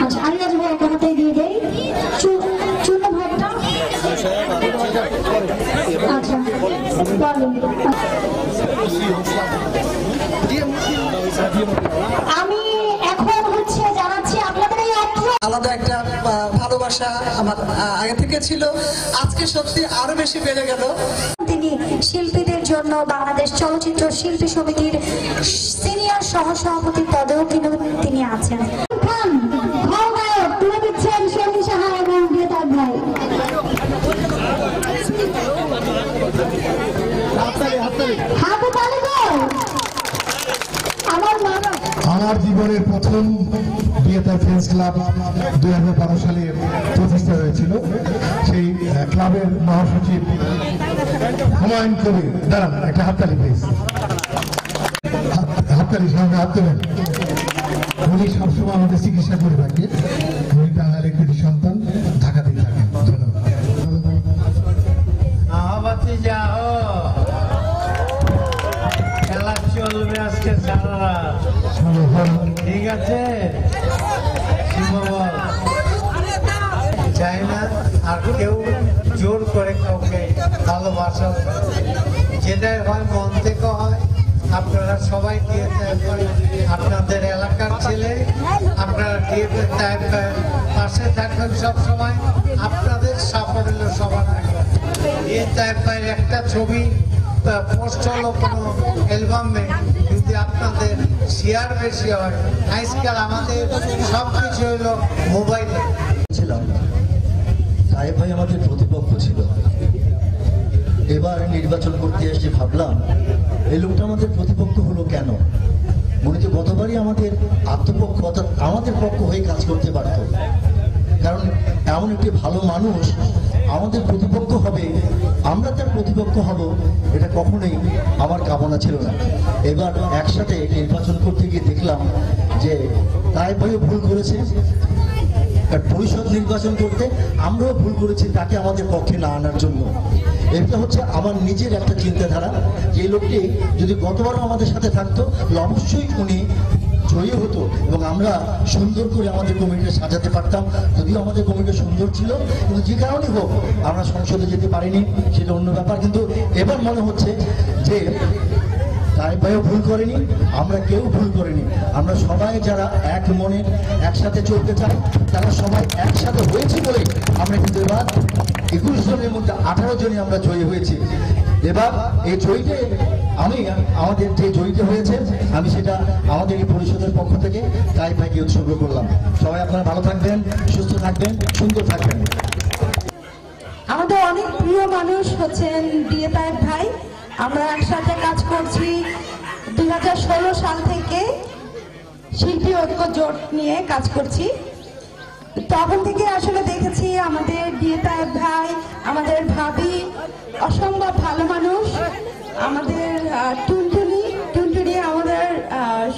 আচ্ছা আমি আজ বড় কথাটাই দিয়ে দেই চূর্ণ ভাবটা আচ্ছা বলুন আমি এখন হচ্ছে জানাচ্ছি আপনাদের এই আলাদা একটা ভালোবাসা আমার আগে থেকে ছিল, আজকে সত্যি আরো বেশি বেড়ে গেল। তিনি শিল্পীদের জন্য বাংলাদেশ চলচ্চিত্র শিল্পী সমিতির সিনিয়র সহসভাপতি পদেও কিন্তু তিনি আছেন। তুলে দিচ্ছেন শেফি সাহা এবং বেতার ভাই। হাতে তালি দাও। আমার জীবনের প্রথম বিয়েতার ফ্রেন্ডস ক্লাব 2012 সালে প্রতিষ্ঠা হয়েছিল। সেই ক্লাবের মহাসচিব হুমায়ুন কবির, দাঁড়ান একটা হাততালি প্লিজ, হাততালির সঙ্গে হাত তোলেন। উনি সবসময় আমাদের চিকিৎসা করে থাকে। উনি টাঙ্গাইলের কৃতি সন্তান, ঢাকাতেই থাকেন। ধন্যবাদ। খেলা চলবে আজকে সারা রাত, ঠিক আছে? চাই না আর কেউ জোর করে কাউকে ভালোবাসা, যেটাই হয় মন থেকে হয়। আপনারা সবাই আপনাদের এলাকার ছেলে, আপনারা পাশে থাকবেন সব সময়। আপনাদের সাফল্য সবার থাকবে। একটা ছবি পোস্ট হলো কোনো অ্যালবামে, যদি আপনাদের শেয়ার বেশি হয়। আজকাল আমাদের সব কিছু হলো মোবাইলে। ছিলাম সাহেব ভাই আমাদের প্রতিপক্ষ ছিল। এবার নির্বাচন করতে এসে ভাবলাম এই লোকটা আমাদের প্রতিপক্ষ হলো কেন? মনে তো গতবারই আমাদের আত্মপক্ষ অর্থাৎ আমাদের পক্ষ হয়ে কাজ করতে পারত, কারণ এমন একটি ভালো মানুষ আমাদের প্রতিপক্ষ হবে, আমরা তার প্রতিপক্ষ হব, এটা কখনোই আমার কামনা ছিল না। এবার একসাথে নির্বাচন করতে গিয়ে দেখলাম যে তাই ভাইও ভুল করেছে, পরিষদ নির্বাচন করতে আমরাও ভুল করেছি তাকে আমাদের পক্ষে না আনার জন্য। এটা হচ্ছে আমার নিজের একটা চিন্তাধারা যে লোকটি যদি গতবারও আমাদের সাথে থাকতো অবশ্যই উনি জয়ী হতো এবং আমরা সুন্দর করে আমাদের কমিটি সাজাতে পারতাম। যদিও আমাদের কমিটি সুন্দর ছিল, কিন্তু যে কারণে হোক আমরা সংসদে যেতে পারিনি, সেটা অন্য ব্যাপার। কিন্তু এবার মনে হচ্ছে যে তাই ভাইও ভুল করেনি, আমরা কেউ ভুল করিনি। আমরা সবাই যারা এক মনে একসাথে চলতে চাই তারা সবাই একসাথে হয়েছে বলে আমরা কিন্তু এবার 21 জনের মধ্যে 18 জনই আমরা জয়ী হয়েছি। এবার এই জয়ীতে আমাদের যে জয়ীতে হয়েছে আমি সেটা আমাদের এই পরিষদের পক্ষ থেকে তাই ভাইকে উৎসর্গ করলাম। সবাই আপনারা ভালো থাকবেন, সুস্থ থাকবেন, সুন্দর থাকবেন। আমাদের অনেক প্রিয় মানুষ হচ্ছেন ডিএ তায়েব ভাই। আমরা একসাথে কাজ করছি 2016 সাল থেকে, শিল্পী ঐক্য জোট নিয়ে কাজ করছি। তখন থেকে আসলে দেখেছি আমাদের ডিএ তায়েব ভাই, আমাদের ভাবি অসম্ভব ভালো মানুষ। আমাদের টুনটুনি আমাদের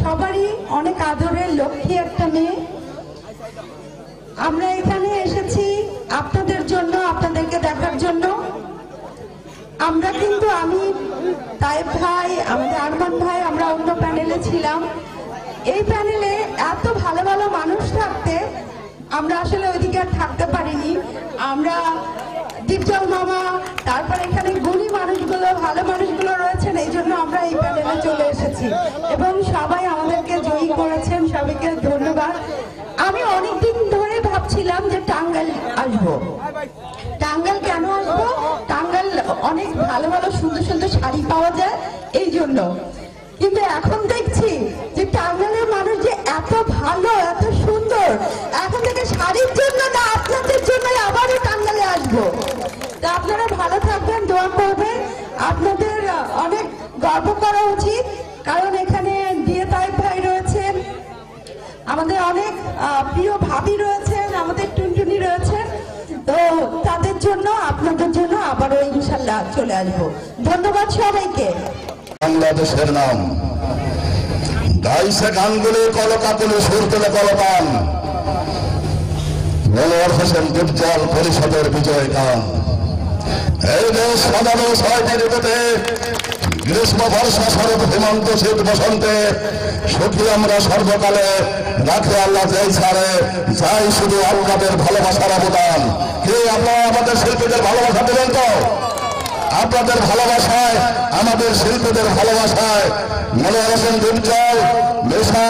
সবারই অনেক আদরের লক্ষ্মী একটা মেয়ে। আমরা এখানে এসেছি আপনাদের জন্য, আপনাদেরকে দেখার জন্য। আমরা কিন্তু আমি তায়েব ভাই, আমাদের আরমান ভাই, আমরা অন্য প্যানেলে ছিলাম। এই প্যানেলে এত ভালো ভালো মানুষ থাকতে আমরা আসলে ওইদিকে আর থাকতে পারিনি। আমরা দীপজল মামা, তারপর এখানে গুণী মানুষগুলো, ভালো মানুষগুলো রয়েছেন, এই জন্য আমরা এই প্যানেলে চলে এসেছি এবং সবাই আমাদেরকে জয়ী করেছেন, সবাইকে ধন্যবাদ। আমি অনেকদিন ধরে ভাবছিলাম যে টাঙ্গাইল আসবো। টাঙ্গাইল কেন আসবো? টাঙ্গাইল অনেক ভালো ভালো সুন্দর সুন্দর শাড়ি পাওয়া যায় এই জন্য। কিন্তু এখন দেখছি যে টাঙ্গাইলের মানুষ যে এত ভালো, এত সুন্দর, এখন থেকে শাড়ির জন্য না আপনাদের জন্য আবারও টাঙ্গাইলে আসবো। তা আপনারা ভালো থাকবেন, দোয়া করবেন। আপনাদের অনেক গর্ব করা উচিত, কারণ এখানে ডিএ তায়েব ভাই রয়েছেন, আমাদের অনেক প্রিয় ভাবি রয়েছেন, আমাদের টুনটুনি রয়েছেন। তো তাদের জন্য, আপনাদের জন্য আবারও ইনশাল্লাহ চলে আসবো। ধন্যবাদ সবাইকে। বাংলাদেশের নাম গাইছে গাঙ্গুলি কলকাতুলি সুর তুলে কলপান, মনোয়ার হোসেন দুর্জল পরিষদের বিজয় গান। এই দেশ সাজানো 6টি ঋতুতে, গ্রীষ্ম, বর্ষা, শরৎ, হেমন্ত, শীত, বসন্তে সুখী আমরা সর্বকালে রাখে আল্লাহ যাই ছাড়ে যাই শুধু আপনাদের ভালোবাসার অবদান। কে আপনারা আমাদের শিল্পীদের ভালোবাসা দেবেন তো? আপনাদের ভালোবাসায়, আমাদের শিল্পীদের ভালোবাসায় মনোহর হোসেন দুর্জল, মেশা,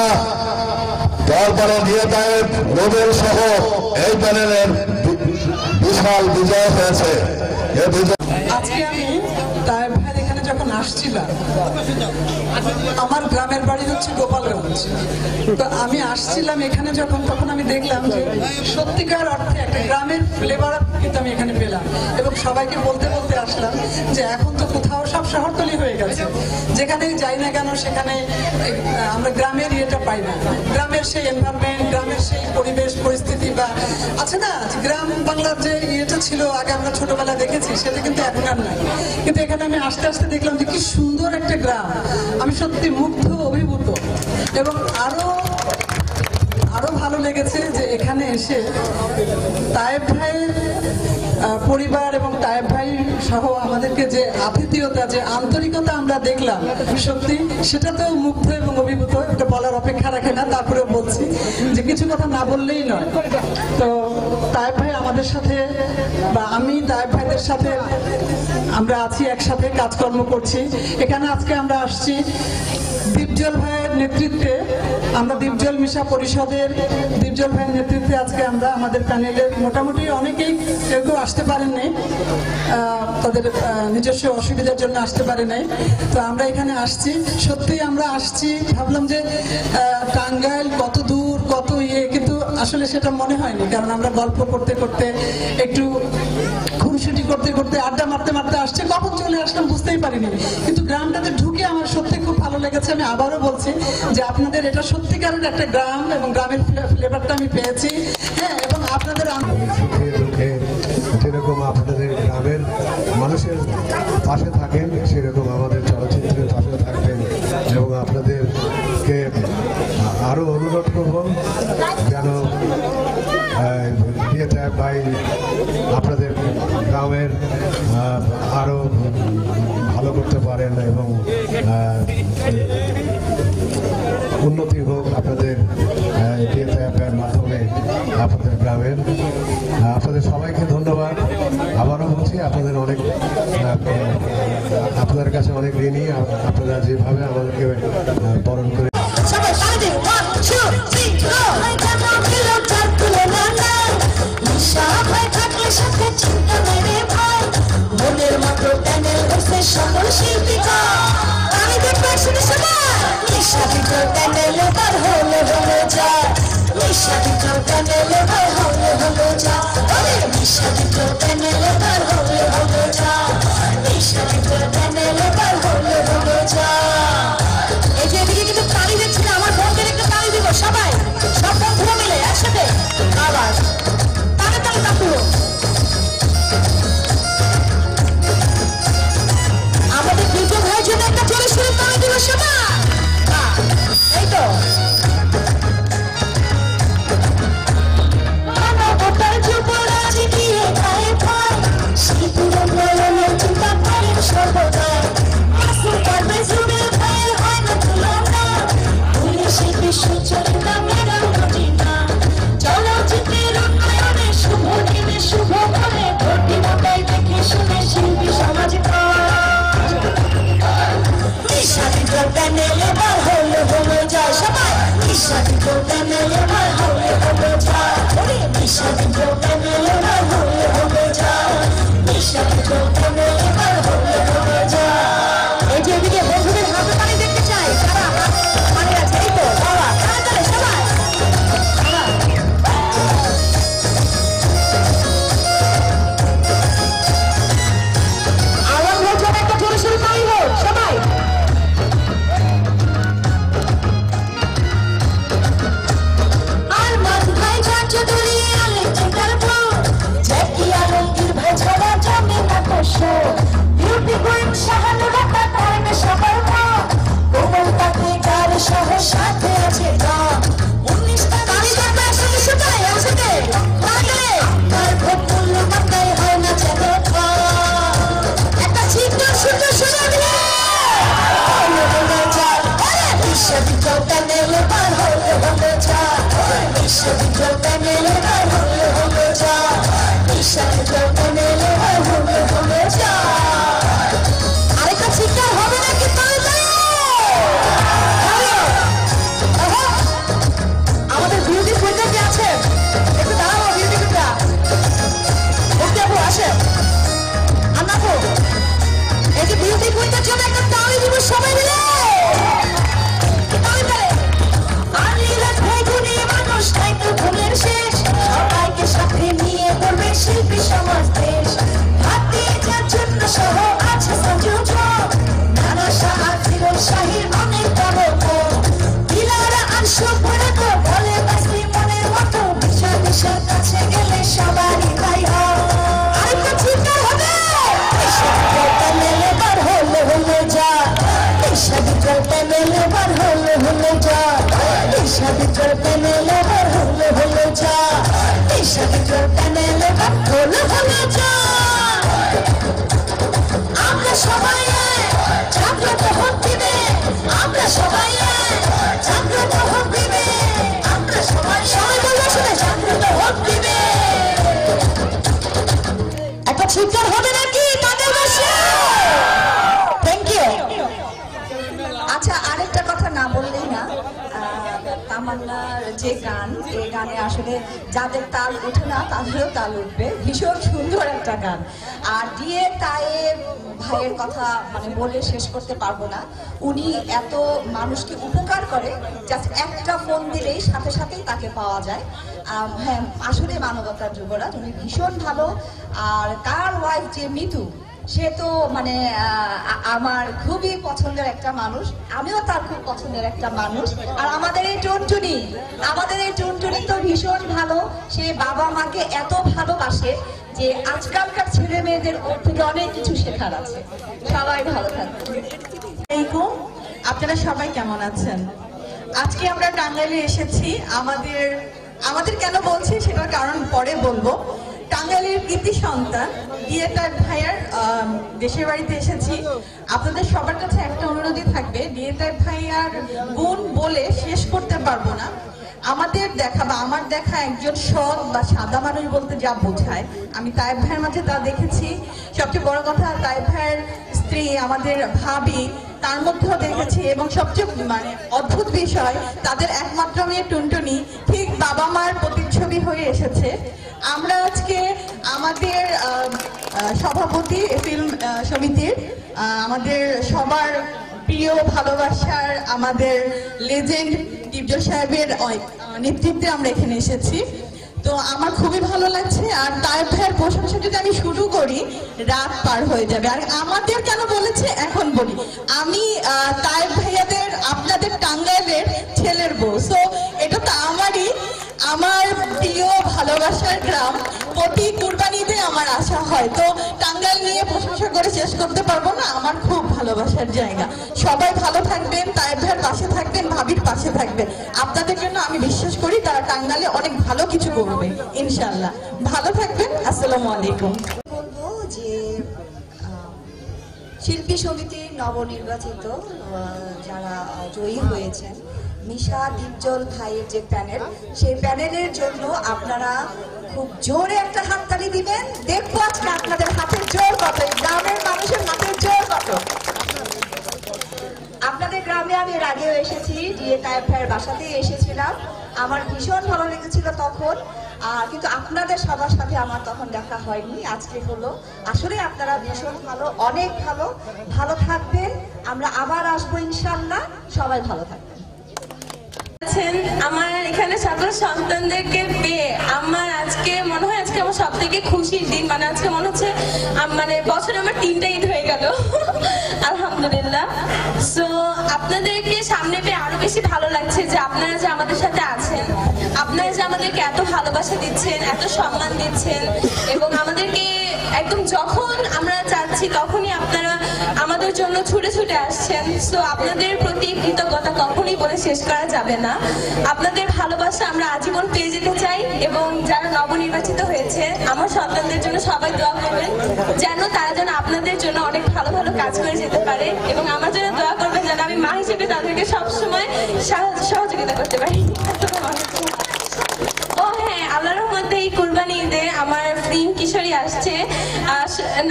তারপরে নিয়তায়েব, রোবেল সহ এই প্যানেলের বিশাল বিজয় হয়েছে। আজকে আমি তায়েব ভাইয়ের এখানে যখন আসছিলাম, আমার গ্রামের বাড়ি হচ্ছে গোপালগঞ্জ, তো আমি আসছিলাম এখানে যখন, তখন আমি দেখলাম যে সত্যিকার অর্থে একটা গ্রামের ফ্লেভার কিন্তু আমি এখানে পেলাম। এবং সবাইকে বলতে বলতে আসলাম যে এখন তো কোথাও সব শহরতলি হয়ে গেছে, যেখানেই যাই না কেন সেখানে আমরা গ্রামের ইয়েটা পাই না, গ্রামের সেই এনভায়রনমেন্ট, গ্রামের সেই পরিবেশ পরিস্থিতি বা আছে না, গ্রাম বাংলার যে ইয়েটা ছিল আগে আমরা ছোটবেলায় দেখেছি, সেটা কিন্তু এখন আর নাই। কিন্তু এখানে আমি আস্তে আস্তে দেখলাম যে কি সুন্দর একটা গ্রাম, আমি সত্যি মুগ্ধ, অভিভূত। এবং আরো ভালো লেগেছে যে এখানে এসে তায়েব ভাইয়ের পরিবার এবং তায়েব ভাই সহ আমাদেরকে যে আতিথেয়তা, যে আন্তরিকতা আমরা দেখলাম, সত্যি সেটাতেও মুগ্ধ এবং অভিভূত। এটা বলার অপেক্ষা রাখে না, তারপরেও বলছি যে কিছু কথা না বললেই নয়। তো তায়েব ভাই আমাদের সাথে, বা আমি তায়েব ভাইদের সাথে আমরা আছি, একসাথে কাজকর্ম করছি। এখানে আজকে আমরা আসছি দীপজল ভাইয়ের নেতৃত্বে, আমরা দীপজল মিশা পরিষদের দীপজল ভাইয়ের নেতৃত্বে আজকে আমরা আমাদের প্যানেলের মোটামুটি অনেকেই, কেউ আসতে পারেননি, তাদের নিজস্ব অসুবিধার জন্য আসতে পারে নাই। তো আমরা এখানে আসছি, সত্যি আমরা আসছি, ভাবলাম যে টাঙ্গাইল কত দূর, কত ইয়ে, কিন্তু আসলে সেটা মনে হয়নি, কারণ আমরা গল্প করতে করতে, একটু খুনসুটি করতে করতে, আড্ডা মারতে মারতে আসছে, কখন চলে আসলাম বুঝতেই পারিনি। কিন্তু গ্রামটাতে ঢুকে আমার সত্যি খুব ভালো লেগেছে। আমি আবারও বলছি যে আপনাদের এটা সত্যিকারের একটা গ্রাম, এবং গ্রামের ফ্লেভারটা আমি পেয়েছি। হ্যাঁ, এবং আপনাদের যেরকম আপনাদের গ্রামের মানুষের পাশে থাকেন, সেরকম আমাদের চলচ্চিত্রের পাশে থাকবেন। এবং আপনাদেরকে আরো অনুরোধ করব যেন ভাই আপনাদের গ্রামের আরো ভালো করতে পারেন এবং উন্নতি হোক আপনাদের অ্যাপের মাধ্যমে আপনাদের গ্রামের। আপনাদের সবাইকে ধন্যবাদ। আবারও বলছি, আপনাদের অনেক, আপনাদের কাছে অনেক ঋণী। আপনারা যেভাবে আমাদেরকে বরণ করে সকল শিল্পীরা আমি দেখবো একসাথে সবাই নিঃস্বার্থ প্যানেলে বার হলে হলো যা, নিঃস্বার্থ প্যানেলে বার হলে হলো যা, নিঃস্বার্থ প্যানেলে বার হলে হলো যা, নিঃস্বার্থ প্যানেলে বার হলে হলো যা। এই যে এদিকে কিন্তু তালি দিচ্ছি না, আমার বন্ধুদের একটা তালি দিব সবাই, সব বন্ধুরা মিলে একসাথে আবার তালে তালে তাপুর। আমাদের দুটো ভাইয়ের জন্য একটা পরিশ্রম করে দিব সবাই। এই তো টানেলে বার হলে হলে যা নিঃশ্বাসে জল টানেলে বার হলে হলে যা আরেকটা চিৎকার হবে নাকি আমাদের বিউটি কুইনটা কি আছে একটু দাঁড়াবো বিউটি কুইনটা ওকে আপু আসে আন্নাপু এই যে বিউটি কুইনটার জন্য একটা তালি দিব সবাই মিলে সবাইকে সাথে নিয়ে করবে শিল্পী সমাজ দেশ হাত দিয়ে যার জন্য সহ আছে সংযোজন নানা সাহায্য শাহীর অনেক বড় দিলারা আনসব করে তো বলে বাসি মনের মতো বিষয় বিষয় কাছে গেলে সবারই তাই হয় আরেকটা চিৎকার হবে মেলে বার হলে হলে যা বিকল্পে মেলে বার হলে হলে যা বিকল্পে মেলে বার হলে হলে যা বিকল্পে মেলে বার হলে হলে যা আমরা সবাই জাগ্রত হোক দিবে আমরা সবাই জাগ্রত হোক দিবে আমরা সবাই বলবো শুনে জাগ্রত হোক দিবে একটা চিৎকার হবে নাকি তাদের বসে থ্যাংক ইউ আচ্ছা আরেকটা কথা না বললেই না তামান্নার যে গান এই গানে আসলে যাদের তাল ওঠে না তাদেরও তাল উঠবে ভীষণ সুন্দর একটা গান আর দিয়ে তায়েব ভাইয়ের কথা মানে বলে শেষ করতে পারবো না উনি এত মানুষকে উপকার করে জাস্ট একটা ফোন দিলেই সাথে সাথেই তাকে পাওয়া যায় হ্যাঁ আসলে মানবতার যুবরাজ উনি ভীষণ ভালো আর তার ওয়াইফ যে মিতু সে তো মানে আমার খুবই পছন্দের একটা মানুষ আমিও তার খুব পছন্দের একটা মানুষ আর আমাদের এই টুনটুনি তো ভীষণ ভালো সে বাবা মাকে এত ভালোবাসে যে আজকালকার ছেলে মেয়েদের ওর থেকে অনেক কিছু শেখার আছে সবাই ভালো থাকবে আপনারা সবাই কেমন আছেন আজকে আমরা টাঙ্গাইলে এসেছি আমাদের কেন বলছি সেটার কারণ পরে বলবো টাঙ্গাইলের কৃতি সন্তান ডিএটার ভাইয়ার দেশের বাড়িতে এসেছি আপনাদের সবার কাছে একটা অনুরোধই থাকবে ডিএটার ভাইয়ার গুণ বলে শেষ করতে পারবো না আমাদের দেখা বা আমার দেখা একজন সৎ বা সাদা মানুষ বলতে যা বোঝায় আমি তায়েব ভাইয়ের মাঝে তা দেখেছি সবচেয়ে বড় কথা তায়েব ভাইয়ের স্ত্রী আমাদের ভাবি তার মধ্যেও দেখেছি এবং সবচেয়ে মানে অদ্ভুত বিষয় তাদের একমাত্র মেয়ে টুনটুনি ঠিক বাবা মার প্রতিচ্ছবি হয়ে এসেছে আমরা আজকে আমাদের সভাপতি ফিল্ম সমিতির আমাদের সবার প্রিয় ভালোবাসার আমাদের লেজেন্ড টিপজল সাহেবের নেতৃত্বে আমরা এখানে এসেছি তো আমার খুবই ভালো লাগছে আর তায়েব ভাইয়ের প্রশংসা যদি আমি শুরু করি রাত পার হয়ে যাবে আর আমাদের কেন বলেছে এখন বলি আমি তায়েব ভাইয়াদের আপনাদের টাঙ্গাইলের ছেলের বউ সো এটা তো আমার প্রিয় ভালোবাসার গ্রাম প্রতি কুরবানিতে আমার আশা হয় তো টাঙ্গাইল নিয়ে প্রশংসা করে শেষ করতে পারবো না আমার খুব ভালোবাসার জায়গা সবাই ভালো থাকবেন তায়েব ভাইয়ের পাশে থাকবেন ভাবির পাশে থাকবেন আপনাদের জন্য আমি বিশ্বাস করি তারা টাঙ্গাইলে অনেক ভালো কিছু করবে ইনশাআল্লাহ ভালো থাকবেন আসসালামু আলাইকুম বলবো যে শিল্পী সমিতির নবনির্বাচিত যারা জয়ী হয়েছেন মিশা ডিপজল ভাইয়ের যে প্যানেল সেই প্যানেলের জন্য আপনারা খুব জোরে একটা হাততালি দিবেন দেখবো আজকে আপনাদের হাতের জোর কত গ্রামের মানুষের হাতের জোর কত আপনাদের গ্রামে আমি এর আগেও এসেছি ডিএ তায়েব ভাইয়ের বাসাতেই এসেছিলাম আমার ভীষণ ভালো লেগেছিল তখন কিন্তু আপনাদের সবার সাথে আমার তখন দেখা হয়নি আজকে হলো আসলে আপনারা ভীষণ ভালো অনেক ভালো থাকবেন আমরা আবার আসবো ইনশাআল্লাহ সবাই ভালো থাকবেন আমার এখানে সকল সন্তানদেরকে পেয়ে আমার আজকে মনে হয় আজকে আমার সব থেকে খুশির দিন মানে আজকে মনে হচ্ছে মানে বছরে আমার 3টা ঈদ হয়ে গেল আলহামদুলিল্লাহ সো আপনাদেরকে সামনে পেয়ে আরো বেশি ভালো লাগছে যে আপনারা যে আমাদের সাথে আছেন আপনারা যে আমাদেরকে এত ভালোবাসা দিচ্ছেন এত সম্মান দিচ্ছেন এবং আমাদেরকে একদম যখন আমরা চাচ্ছি তখনই আপনারা আমাদের জন্য ছুটে ছুটে আসছেন সো আপনাদের প্রতি কৃতজ্ঞতা কখনোই বলে শেষ করা যাবে না আপনাদের ভালোবাসা আমরা আজীবন পেয়ে যেতে চাই এবং যারা নবনির্বাচিত হয়েছে আমার সন্তানদের জন্য সবাই দোয়া করবেন যেন তারা যেন আপনাদের জন্য অনেক ভালো ভালো কাজ করে যেতে পারে এবং আমার জন্য দোয়া করবেন যেন আমি মা হিসেবে তাদেরকে সবসময় সহযোগিতা করতে পারি ও হ্যাঁ আল্লাহ সবাই আসছে,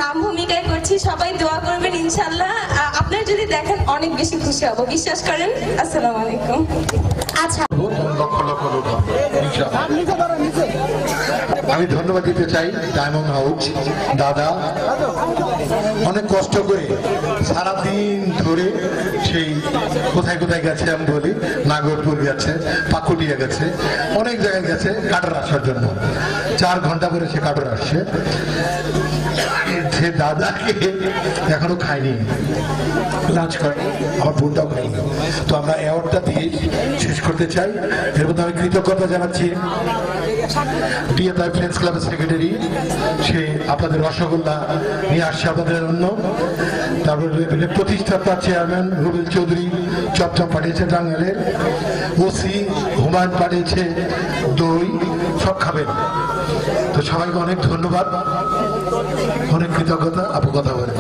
নাম ভূমিকায় করছি, সবাই দোয়া করবেন ইনশাল্লাহ। আপনারা যদি দেখেন অনেক বেশি খুশি হব, বিশ্বাস করেন। আসসালামু আলাইকুম। আচ্ছা, লক্ষ লক্ষ লোক হবে ইনশাআল্লাহ। আমি ধন্যবাদ দিতে চাই ডায়মন্ড হাউস দাদা, অনেক কষ্ট করে সারাদিন ধরে সেই কোথায় কোথায় গেছে আমি বলি, নাগরপুর গেছে, পাকুটিয়া গেছে, অনেক জায়গায় গেছে কাটর আসার জন্য। 4 ঘন্টা করে সে কাটর আসছে। সে দাদাকে এখনো খায়নি, লাঞ্চ করেনি, আমার বোনটাও খাইনি। তো আমরা অ্যাওয়ার্ডটা দিয়ে শেষ করতে চাই। এর মধ্যে আমি কৃতজ্ঞতা জানাচ্ছি ডিএফআই ফ্রেন্ডস ক্লাবের সেক্রেটারি, সে আপনাদের রসগোল্লা নিয়ে আসছে আপনাদের জন্য। তারপরে প্রতিষ্ঠাতা চেয়ারম্যান রুবেল চৌধুরী চপচপ পাঠিয়েছে টাঙ্গাইলের, ওসি হুমায়ুন পাঠিয়েছে দই, সব খাবেন। তো সবাইকে অনেক ধন্যবাদ, অনেক কৃতজ্ঞতা। আপু কথা বলেন।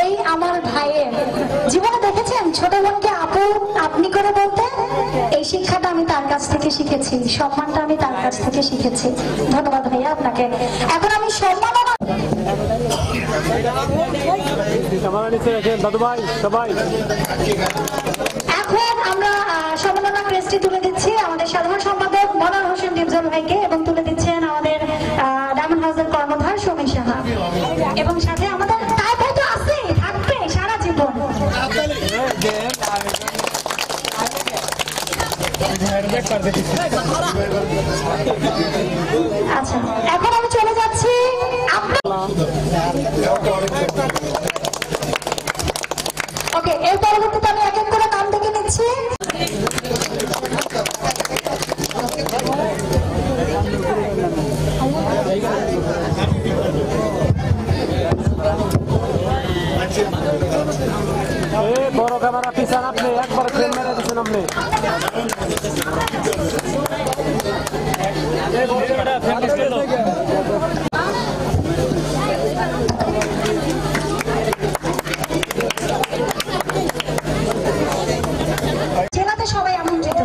এই আমার ভাইয়ের জীবনে দেখেছেন ছোট বোনকে আপু আপনি করে বলতে, এই শিক্ষাটা আমি তার কাছ থেকে শিখেছি, সম্মানটা আমি তার কাছ থেকে শিখেছি। ধন্যবাদ ভাইয়া আপনাকে। এখন আমি সম্মাননা এখন আমরা সম্মাননা ক্রেস্টটি তুলে দিচ্ছি আমাদের সাধারণ সম্পাদক মনোয়ার হোসেন ডিপজল ভাইকে, এবং তুলে দিচ্ছেন আমাদের ডায়মন্ড হাউসের কর্ণধার সমীর সাহা, এবং সাথে আমাদের তাই ভাই তো আছে, থাকবে সারা জীবন। আচ্ছা, এখন আমি চলে যাচ্ছি ওকে। এর পরবর্তীতে আমি এক এক করে নাম দেখে নিচ্ছি। বড় ক্যামেরা পিছান, আপনি একবার ফ্রেম মেরে দিচ্ছেন আপনি। জেলাতে সবাই আমন্ত্রিত।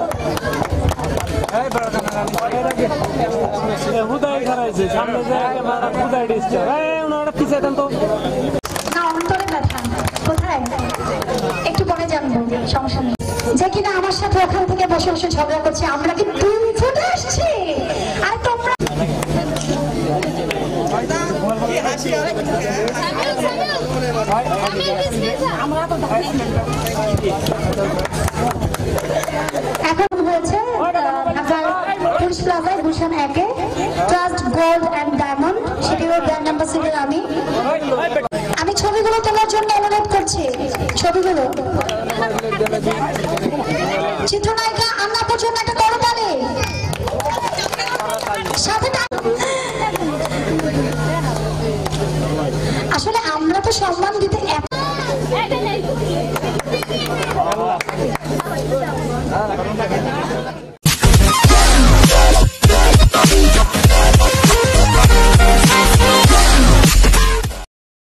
হুদাই খারাইছে সামনে যে ক্যামেরা হুদাই দিচ্ছে, ওনারা পিছিয়ে দেন তো। না, অন্তরে ব্যথা কোথায় একটু পরে জানবো, সমস্যা নেই। যে কিনা আমার সাথে ওখান থেকে বসে বসে ঝগড়া করছে, আমরা কি 2 ফুট আসছি আর তোমরা এখন হয়েছে ঢাকার পুলিশ প্লাজায় গুলশান 1-এ ট্রাস্ট গোল্ড অ্যান্ড ডায়মন্ড, সেটিও ব্র্যান্ড অ্যাম্বাসেডর আমি ছবিগুলো তোলার জন্য অনুরোধ করছি। ছবিগুলো চিত্রনায়িকা আন্না পর্যন্ত একটা করতালি সাথে। আসলে আমরা তো সম্মান দিতে